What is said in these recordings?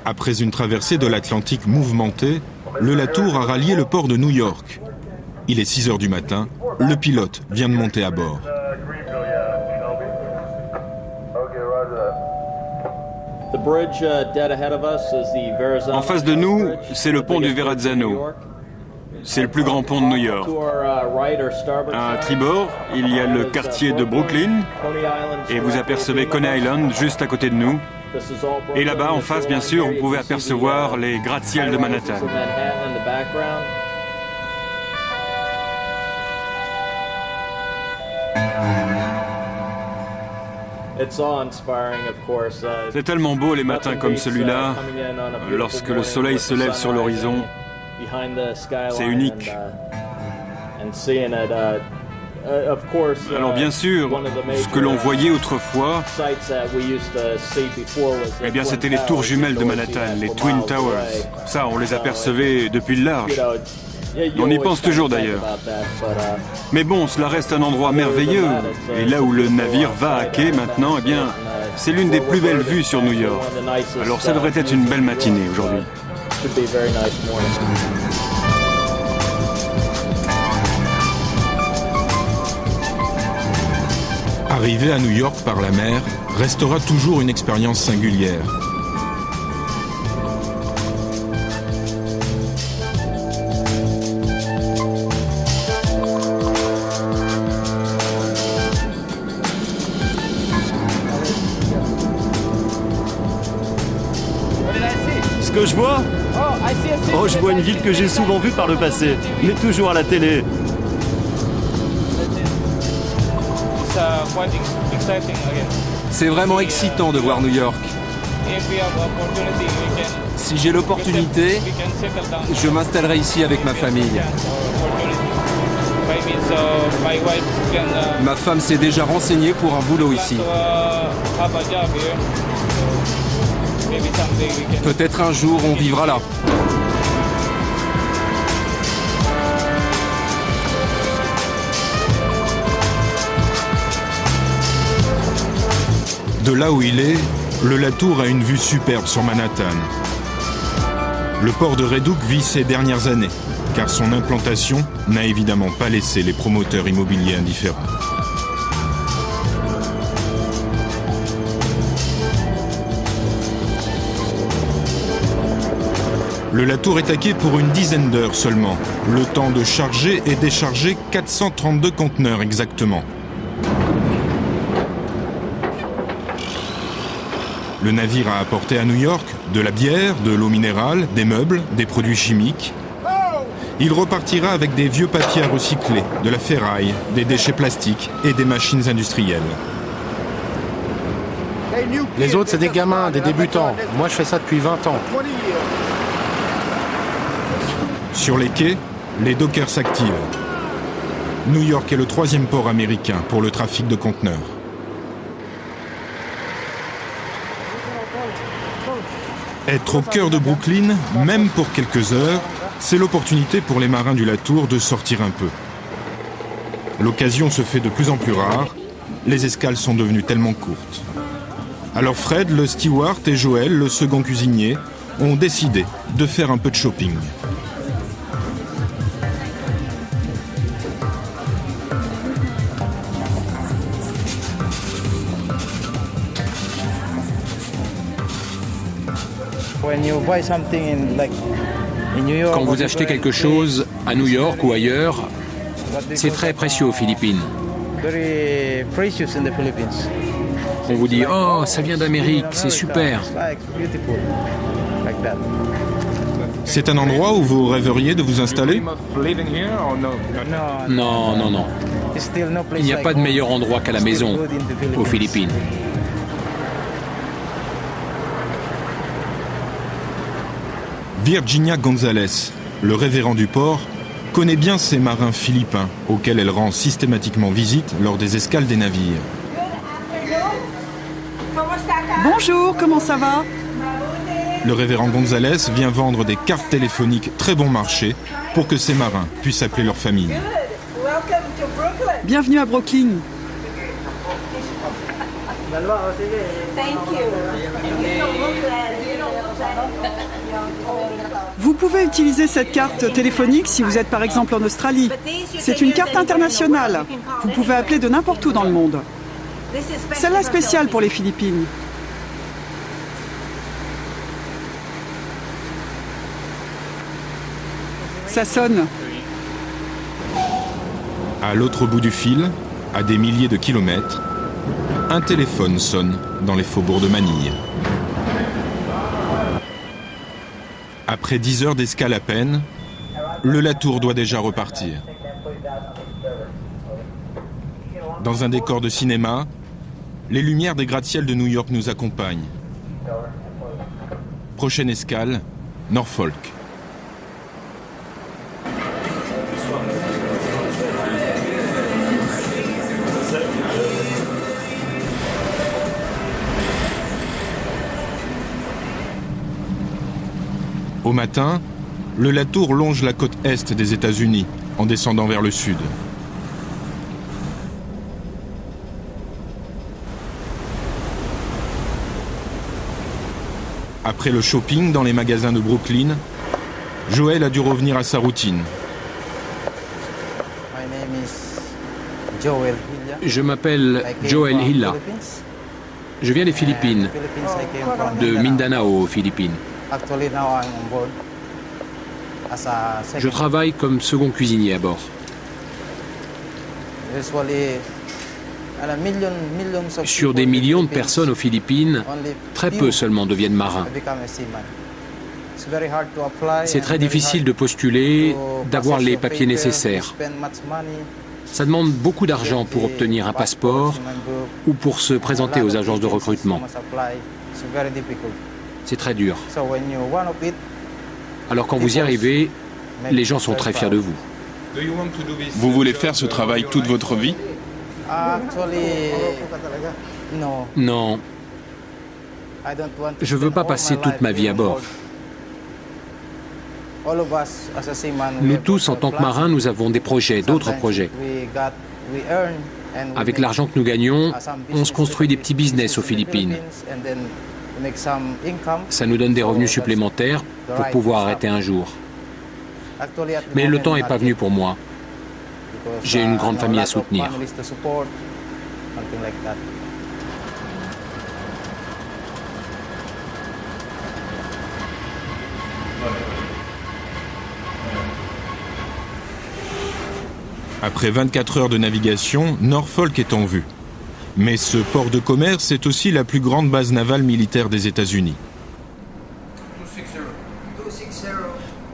Après une traversée de l'Atlantique mouvementée, le Latour a rallié le port de New York. Il est 6 heures du matin, le pilote vient de monter à bord. En face de nous, c'est le pont du Verrazzano. C'est le plus grand pont de New York. À tribord, il y a le quartier de Brooklyn et vous apercevez Coney Island juste à côté de nous. Et là-bas, en face, bien sûr, vous pouvez apercevoir les gratte-ciel de Manhattan. C'est tellement beau les matins comme celui-là, lorsque le soleil se lève sur l'horizon. C'est unique. Alors bien sûr, ce que l'on voyait autrefois, eh bien c'était les tours jumelles de Manhattan, les Twin Towers. Ça, on les apercevait depuis le large. On y pense toujours d'ailleurs. Mais bon, cela reste un endroit merveilleux. Et là où le navire va à quai maintenant, eh bien, c'est l'une des plus belles vues sur New York. Alors ça devrait être une belle matinée aujourd'hui. Arriver à New York par la mer restera toujours une expérience singulière. Ce que je vois? Oh, je vois une ville que j'ai souvent vue par le passé, mais toujours à la télé. C'est vraiment excitant de voir New York. Si j'ai l'opportunité, je m'installerai ici avec ma famille. Ma femme s'est déjà renseignée pour un boulot ici. Peut-être un jour on vivra là. De là où il est, le Latour a une vue superbe sur Manhattan. Le port de Red Hook vit ses dernières années, car son implantation n'a évidemment pas laissé les promoteurs immobiliers indifférents. Le Latour est à quai pour une dizaine d'heures seulement, le temps de charger et décharger 432 conteneurs exactement. Le navire a apporté à New York de la bière, de l'eau minérale, des meubles, des produits chimiques. Il repartira avec des vieux papiers à recycler, de la ferraille, des déchets plastiques et des machines industrielles. Les autres, c'est des gamins, des débutants. Moi, je fais ça depuis 20 ans. Sur les quais, les dockers s'activent. New York est le 3e port américain pour le trafic de conteneurs. Être au cœur de Brooklyn, même pour quelques heures, c'est l'opportunité pour les marins du Latour de sortir un peu. L'occasion se fait de plus en plus rare, les escales sont devenues tellement courtes. Alors Fred, le steward, et Joël, le second cuisinier, ont décidé de faire un peu de shopping. Quand vous achetez quelque chose à New York ou ailleurs, c'est très précieux aux Philippines. On vous dit « Oh, ça vient d'Amérique, c'est super !» C'est un endroit où vous rêveriez de vous installer ? Non, non, non. Il n'y a pas de meilleur endroit qu'à la maison, aux Philippines. Virginia Gonzalez, le révérend du port, connaît bien ces marins philippins auxquels elle rend systématiquement visite lors des escales des navires. Bonjour, comment ça va ? Le révérend Gonzalez vient vendre des cartes téléphoniques très bon marché pour que ces marins puissent appeler leur famille. Bienvenue à Brooklyn. Vous pouvez utiliser cette carte téléphonique si vous êtes par exemple en Australie. C'est une carte internationale. Vous pouvez appeler de n'importe où dans le monde. Celle-là spéciale pour les Philippines. Ça sonne. À l'autre bout du fil, à des milliers de kilomètres, un téléphone sonne dans les faubourgs de Manille. Après 10 heures d'escale à peine, le Latour doit déjà repartir. Dans un décor de cinéma, les lumières des gratte-ciel de New York nous accompagnent. Prochaine escale, Norfolk. Au matin, le Latour longe la côte est des États-Unis en descendant vers le sud. Après le shopping dans les magasins de Brooklyn, Joël a dû revenir à sa routine. Je m'appelle Joel Hilla. Je viens des Philippines, de Mindanao aux Philippines. Je travaille comme second cuisinier à bord. Sur des millions de personnes aux Philippines, très peu seulement deviennent marins. C'est très difficile de postuler, d'avoir les papiers nécessaires. Ça demande beaucoup d'argent pour obtenir un passeport ou pour se présenter aux agences de recrutement. C'est très dur. Alors quand vous y arrivez, les gens sont très fiers de vous. Vous voulez faire ce travail toute votre vie? Non. Je ne veux pas passer toute ma vie à bord. Nous tous, en tant que marins, nous avons des projets, d'autres projets. Avec l'argent que nous gagnons, on se construit des petits business aux Philippines. Ça nous donne des revenus supplémentaires pour pouvoir arrêter un jour. Mais le temps n'est pas venu pour moi. J'ai une grande famille à soutenir. Après 24 heures de navigation, Norfolk est en vue. Mais ce port de commerce est aussi la plus grande base navale militaire des États-Unis.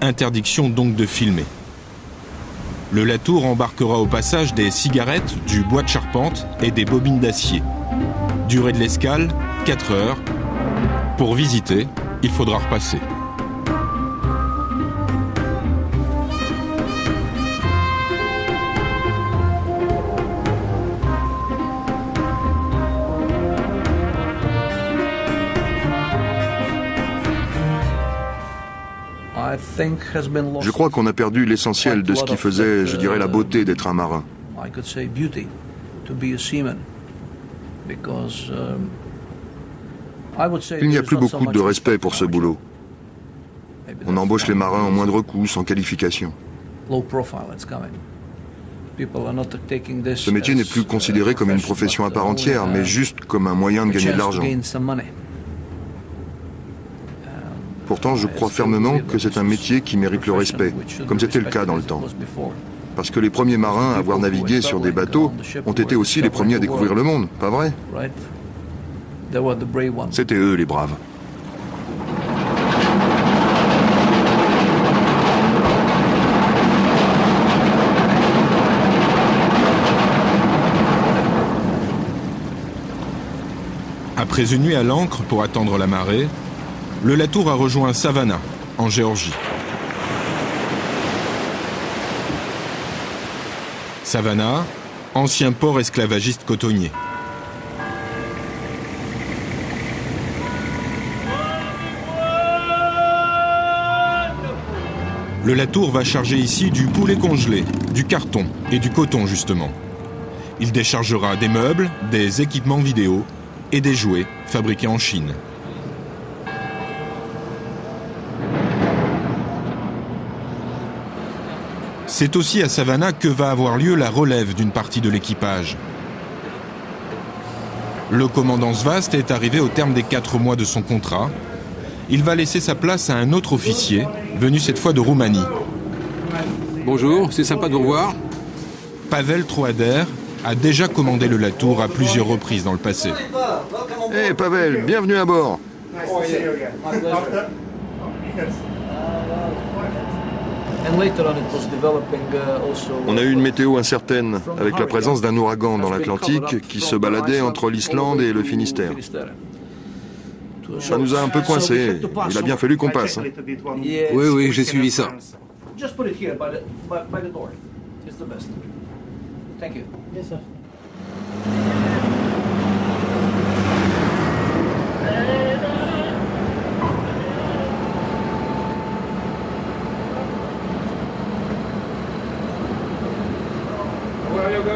Interdiction donc de filmer. Le Latour embarquera au passage des cigarettes, du bois de charpente et des bobines d'acier. Durée de l'escale, 4 heures. Pour visiter, il faudra repasser. Je crois qu'on a perdu l'essentiel de ce qui faisait, je dirais, la beauté d'être un marin. Il n'y a plus beaucoup de respect pour ce boulot. On embauche les marins au moindre coût, sans qualification. Ce métier n'est plus considéré comme une profession à part entière, mais juste comme un moyen de gagner de l'argent. Pourtant, je crois fermement que c'est un métier qui mérite le respect, comme c'était le cas dans le temps. Parce que les premiers marins à avoir navigué sur des bateaux ont été aussi les premiers à découvrir le monde, pas vrai? C'était eux les braves. Après une nuit à l'ancre pour attendre la marée, le Latour a rejoint Savannah, en Géorgie. Savannah, ancien port esclavagiste cotonnier. Le Latour va charger ici du poulet congelé, du carton et du coton justement. Il déchargera des meubles, des équipements vidéo et des jouets fabriqués en Chine. C'est aussi à Savannah que va avoir lieu la relève d'une partie de l'équipage. Le commandant Svast est arrivé au terme des 4 mois de son contrat. Il va laisser sa place à un autre officier, venu cette fois de Roumanie. Bonjour, c'est sympa de vous revoir. Pavel Troader a déjà commandé le Latour à plusieurs reprises dans le passé. Hé Pavel, bienvenue à bord. On a eu une météo incertaine, avec la présence d'un ouragan dans l'Atlantique qui se baladait entre l'Islande et le Finistère. Ça nous a un peu coincés. Il a bien fallu qu'on passe. Oui, j'ai suivi ça.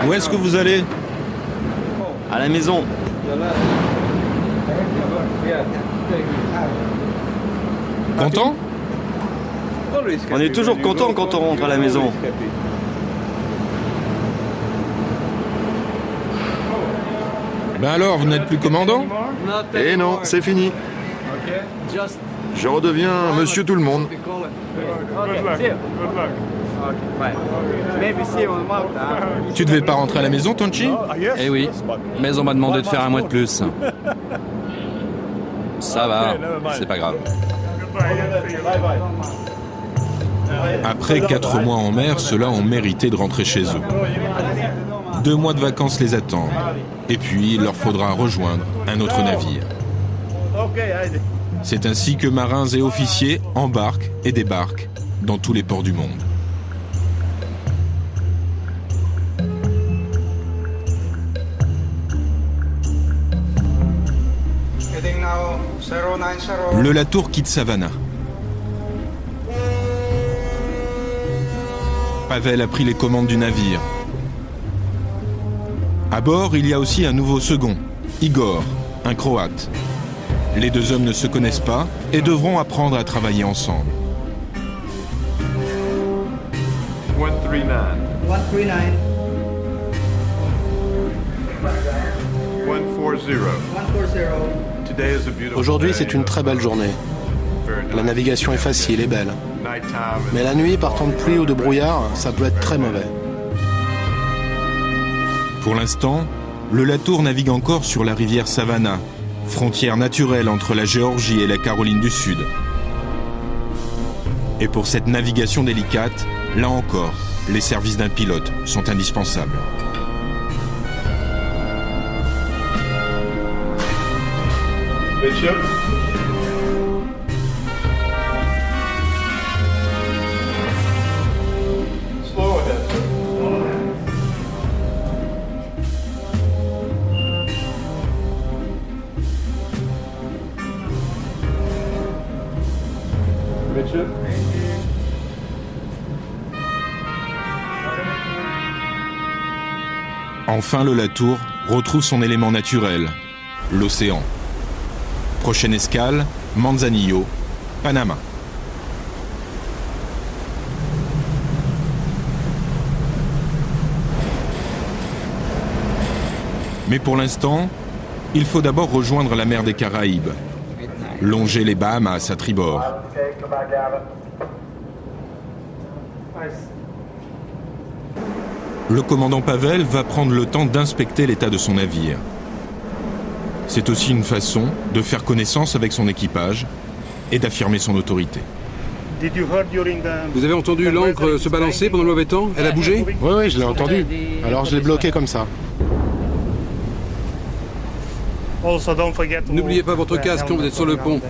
Où est-ce que vous allez? À la maison. Content? On est toujours content quand on rentre à la maison. Ben alors, vous n'êtes plus commandant? Eh non, c'est fini. Je redeviens monsieur tout le monde. Tu devais pas rentrer à la maison, Tonchi? Eh oui, mais on m'a demandé de faire un mois de plus. Ça va, c'est pas grave. Après 4 mois en mer, ceux-là ont mérité de rentrer chez eux. 2 mois de vacances les attendent. Et puis, il leur faudra rejoindre un autre navire. C'est ainsi que marins et officiers embarquent et débarquent dans tous les ports du monde. Le Latour quitte Savannah. Pavel a pris les commandes du navire. À bord, il y a aussi un nouveau second, Igor, un Croate. Les 2 hommes ne se connaissent pas et devront apprendre à travailler ensemble. 139. 139. 140. Aujourd'hui, c'est une très belle journée. La navigation est facile et belle. Mais la nuit, par temps de pluie ou de brouillard, ça peut être très mauvais. Pour l'instant, le Latour navigue encore sur la rivière Savannah, frontière naturelle entre la Géorgie et la Caroline du Sud. Et pour cette navigation délicate, là encore, les services d'un pilote sont indispensables. Bishop. Slow ahead. Bishop. Enfin, le Latour retrouve son élément naturel, l'océan. Prochaine escale, Manzanillo, Panama. Mais pour l'instant, il faut d'abord rejoindre la mer des Caraïbes, longer les Bahamas à tribord. Le commandant Pavel va prendre le temps d'inspecter l'état de son navire. C'est aussi une façon de faire connaissance avec son équipage et d'affirmer son autorité. Vous avez entendu l'ancre se balancer pendant le mauvais temps? Elle a bougé? Oui, je l'ai entendu. Alors je l'ai bloqué comme ça. N'oubliez pas votre casque quand vous êtes sur le pont.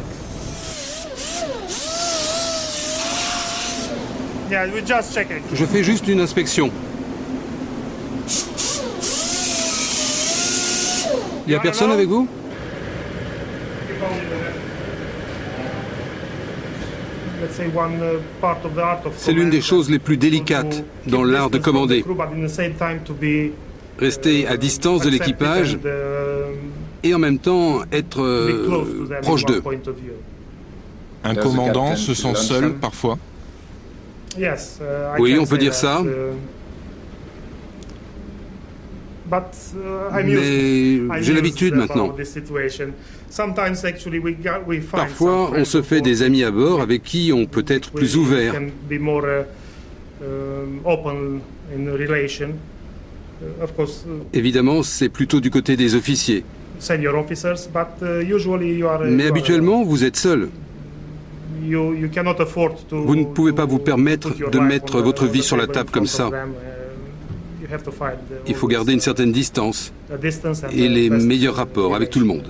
Je fais juste une inspection. Il n'y a personne avec vous? C'est l'une des choses les plus délicates dans l'art de commander. Rester à distance de l'équipage et en même temps être proche d'eux. Un commandant se sent seul parfois. Oui, on peut dire ça. Mais j'ai l'habitude maintenant. Parfois, on se fait des amis à bord avec qui on peut être plus ouvert. Évidemment, c'est plutôt du côté des officiers. Mais habituellement, vous êtes seul. Vous ne pouvez pas vous permettre de mettre votre vie sur la table comme ça. Il faut garder une certaine distance et les meilleurs rapports avec tout le monde.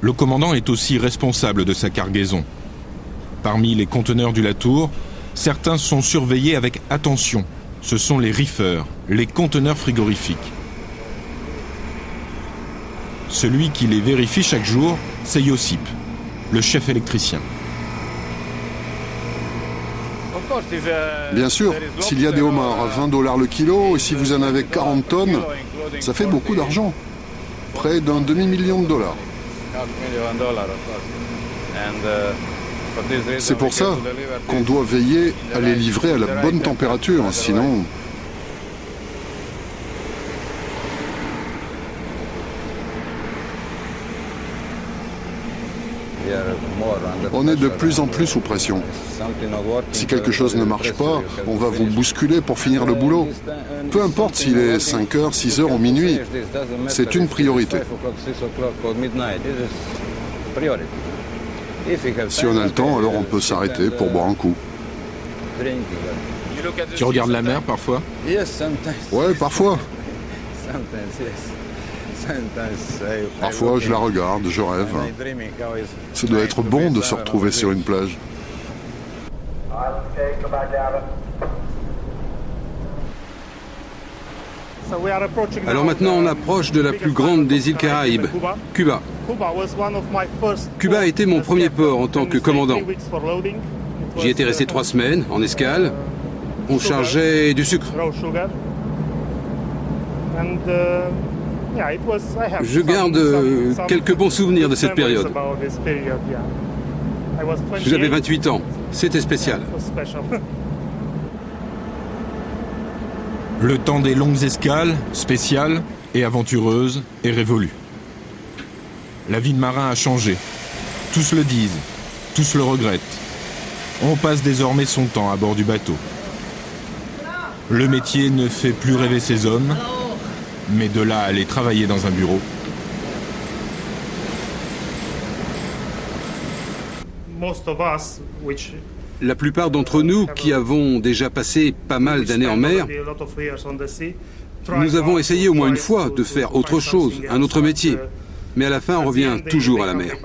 Le commandant est aussi responsable de sa cargaison. Parmi les conteneurs du Latour, certains sont surveillés avec attention. Ce sont les reefers, les conteneurs frigorifiques. Celui qui les vérifie chaque jour, c'est Josip, le chef électricien. Bien sûr, s'il y a des homards à $20 le kilo, et si vous en avez 40 tonnes, ça fait beaucoup d'argent. Près d'un demi-million de dollars. C'est pour ça qu'on doit veiller à les livrer à la bonne température, sinon... On est de plus en plus sous pression. Si quelque chose ne marche pas, on va vous bousculer pour finir le boulot. Peu importe s'il est 5 heures, 6 heures ou minuit, c'est une priorité. Si on a le temps, alors on peut s'arrêter pour boire un coup. Tu regardes la mer parfois? Ouais, parfois. Parfois, je la regarde, je rêve. Ça doit être bon de se retrouver sur une plage. Alors maintenant, on approche de la plus grande des îles Caraïbes, Cuba. Cuba a été mon premier port en tant que commandant. J'y étais resté 3 semaines, en escale. On chargeait du sucre. Je garde quelques bons souvenirs de cette période. J'avais 28 ans. C'était spécial. Le temps des longues escales, spéciales et aventureuses, est révolu. La vie de marin a changé. Tous le disent, tous le regrettent. On passe désormais son temps à bord du bateau. Le métier ne fait plus rêver ses hommes, mais de là à aller travailler dans un bureau. La plupart d'entre nous qui avons déjà passé pas mal d'années en mer, nous avons essayé au moins une fois de faire autre chose, un autre métier. Mais à la fin, on revient toujours à la mer.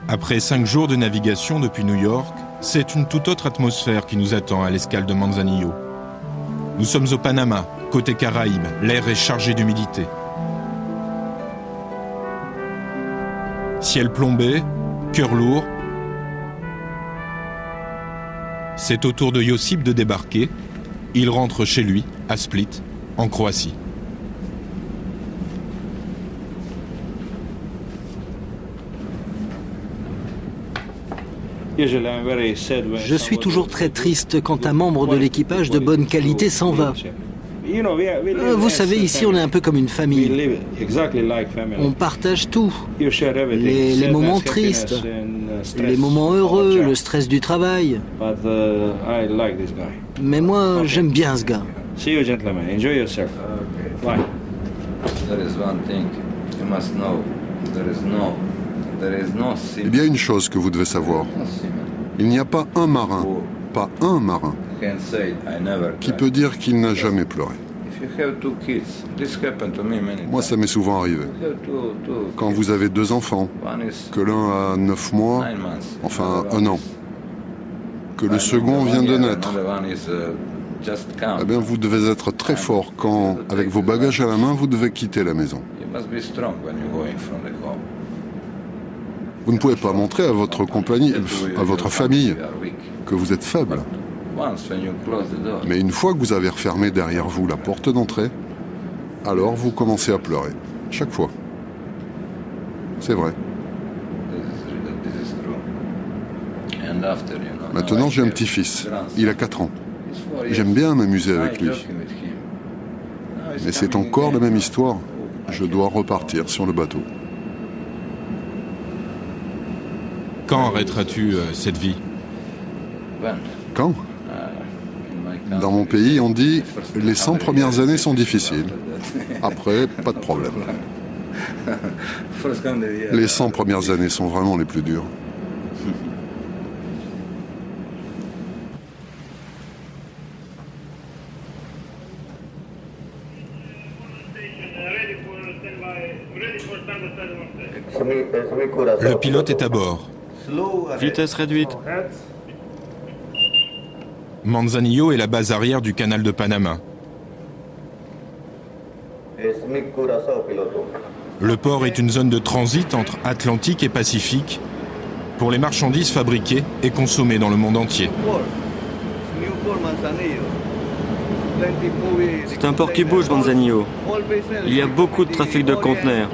Après 5 jours de navigation depuis New York, c'est une toute autre atmosphère qui nous attend à l'escale de Manzanillo. Nous sommes au Panama, côté Caraïbes, l'air est chargé d'humidité. Ciel plombé, cœur lourd. C'est au tour de Josip de débarquer. Il rentre chez lui, à Split, en Croatie. Je suis toujours très triste quand un membre de l'équipage de bonne qualité s'en va. Vous savez, ici, on est un peu comme une famille. On partage tout. Les moments tristes, les moments heureux, le stress du travail. Mais moi, j'aime bien ce gars. Il y a une chose que vous devez savoir. Il n'y a pas un marin, qui peut dire qu'il n'a jamais pleuré. Moi, ça m'est souvent arrivé. Quand vous avez 2 enfants, que l'un a 9 mois, enfin 1 an, que le second vient de naître, eh bien, vous devez être très fort quand, avec vos bagages à la main, vous devez quitter la maison. Vous ne pouvez pas montrer à votre compagnie, à votre famille, que vous êtes faible. Mais une fois que vous avez refermé derrière vous la porte d'entrée, alors vous commencez à pleurer. Chaque fois. C'est vrai. Maintenant, j'ai un petit-fils. Il a 4 ans. J'aime bien m'amuser avec lui. Mais c'est encore la même histoire. Je dois repartir sur le bateau. Quand arrêteras-tu cette vie? Quand? Dans mon pays, on dit les 100 premières années sont difficiles. Après, pas de problème. Les 100 premières années sont vraiment les plus dures. Le pilote est à bord. Vitesse réduite. Manzanillo est la base arrière du canal de Panama. Le port est une zone de transit entre Atlantique et Pacifique pour les marchandises fabriquées et consommées dans le monde entier. C'est un port qui bouge, Manzanillo. Il y a beaucoup de trafic de conteneurs.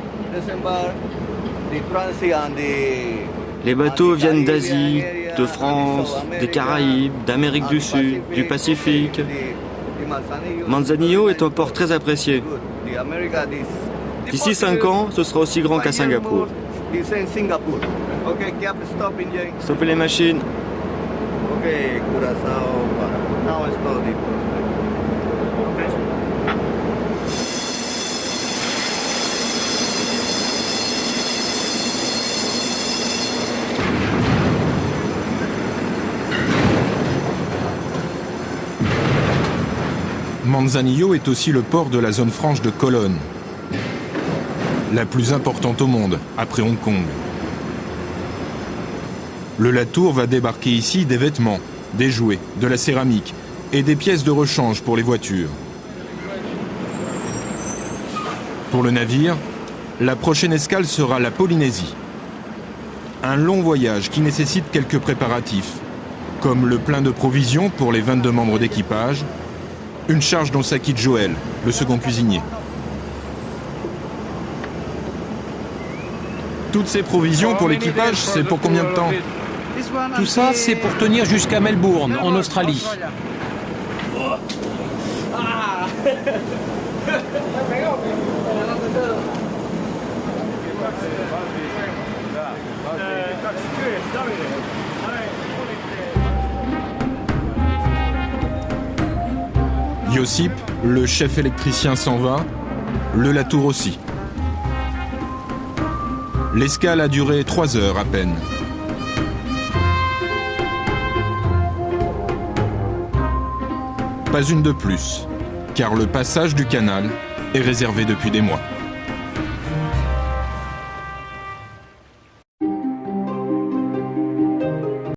Les bateaux viennent d'Asie, de France, des Caraïbes, d'Amérique du Sud, du Pacifique. Manzanillo est un port très apprécié. D'ici 5 ans, ce sera aussi grand qu'à Singapour. Stoppez les machines. Manzanillo est aussi le port de la zone franche de Colón, la plus importante au monde, après Hong Kong. Le Latour va débarquer ici des vêtements, des jouets, de la céramique et des pièces de rechange pour les voitures. Pour le navire, la prochaine escale sera la Polynésie. Un long voyage qui nécessite quelques préparatifs, comme le plein de provisions pour les 22 membres d'équipage, une charge dont s'acquitte Joël, le second cuisinier. Toutes ces provisions pour l'équipage, c'est pour combien de temps? Tout ça, c'est pour tenir jusqu'à Melbourne, en Australie. Josip, le chef électricien s'en va, le Latour aussi. L'escale a duré 3 heures à peine. Pas une de plus, car le passage du canal est réservé depuis des mois.